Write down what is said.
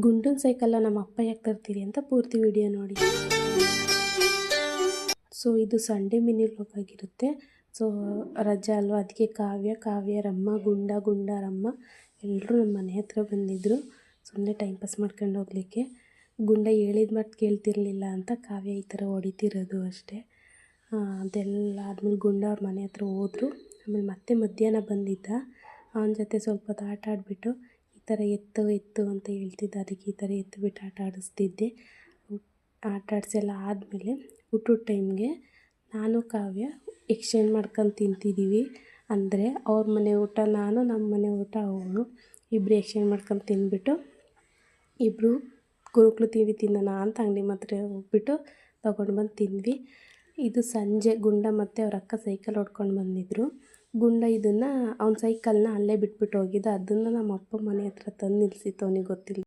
ಗುಂಡನ ಸೈಕಲ್ನ ನಮ್ಮ ಅಪ್ಪ ಯಾಕೆ ತರ್ತೀರಿ ಅಂತ ಪೂರ್ತಿ ವಿಡಿಯೋ ನೋಡಿ. ಸೊ ಇದು ಸಂಡೇ ಮಿನಿ ವ್ಲಾಗ್ ಆಗಿರುತ್ತೆ. ಸೊ ರಜಾ ಅಲ್ವಾ, ಅದಕ್ಕೆ ಕಾವ್ಯ ರಮ್ಮ ಗುಂಡ ರಮ್ಮ ಎಲ್ಲರೂ ನಮ್ಮ ಮನೆ ಹತ್ರ ಬಂದಿದ್ದರು ಸುಮ್ಮನೆ ಟೈಮ್ ಪಾಸ್ ಮಾಡ್ಕೊಂಡು ಹೋಗ್ಲಿಕ್ಕೆ. ಗುಂಡ ಹೇಳಿದ ಮಾತು ಕೇಳ್ತಿರ್ಲಿಲ್ಲ ಅಂತ ಕಾವ್ಯ ಈ ಥರ ಹೊಡಿತಿರೋದು ಅಷ್ಟೇ. ಅದೆಲ್ಲ ಆದಮೇಲೆ ಗುಂಡ ಅವ್ರ ಮನೆ ಹತ್ರ ಹೋದರು. ಆಮೇಲೆ ಮತ್ತೆ ಮಧ್ಯಾಹ್ನ ಬಂದಿದ್ದ, ಅವನ ಜೊತೆ ಸ್ವಲ್ಪ ಹೊತ್ತು ಆಟ ಆಡಿಬಿಟ್ಟು ಈ ಥರ ಎತ್ತು ಅಂತ ಹೇಳ್ತಿದ್ದ. ಅದಕ್ಕೆ ಈ ಥರ ಎತ್ತಿಬಿಟ್ಟು ಆಟ ಆಡಿಸ್ತಿದ್ದೆ. ಆಟ ಆಡಿಸೆಲ್ಲ ಆದಮೇಲೆ ಊಟದ ಟೈಮ್ಗೆ ನಾನು ಕಾವ್ಯ ಎಕ್ಸ್ಚೇಂಜ್ ಮಾಡ್ಕೊಂಡು ತಿಂತಿದ್ದೀವಿ. ಅಂದರೆ ಅವ್ರ ಮನೆ ಊಟ ನಾನು, ನಮ್ಮ ಮನೆ ಊಟ ಅವಳು, ಇಬ್ಬರು ಎಕ್ಸ್ಚೇಂಜ್ ಮಾಡ್ಕೊಂಡು ತಿಂದ್ಬಿಟ್ಟು ಇಬ್ಬರು ಕುರುಕ್ಲು ತಿಂಡಿ ತಿನ್ನೋಣ ಅಂತ ಅಂಗಡಿ ಮಾತ್ರ ಹೋಗ್ಬಿಟ್ಟು ತೊಗೊಂಡು ಬಂದು ತಿಂದ್ವಿ. ಇದು ಸಂಜೆ ಗುಂಡ ಮತ್ತು ಅವ್ರ ಅಕ್ಕ ಸೈಕಲ್ ಹೊಡ್ಕೊಂಡು ಬಂದಿದ್ದರು. ಗುಂಡ ಇದನ್ನು ಅವ್ನ ಸೈಕಲ್ನ ಅಲ್ಲೇ ಬಿಟ್ಬಿಟ್ಟು ಹೋಗಿದ್ದ. ಅದನ್ನು ನಮ್ಮ ಅಪ್ಪ ಮನೆ ಹತ್ರ ತಂದು ನಿಲ್ಲಿಸಿತ್ತು ಅವನಿಗೆ ಗೊತ್ತಿಲ್ಲ.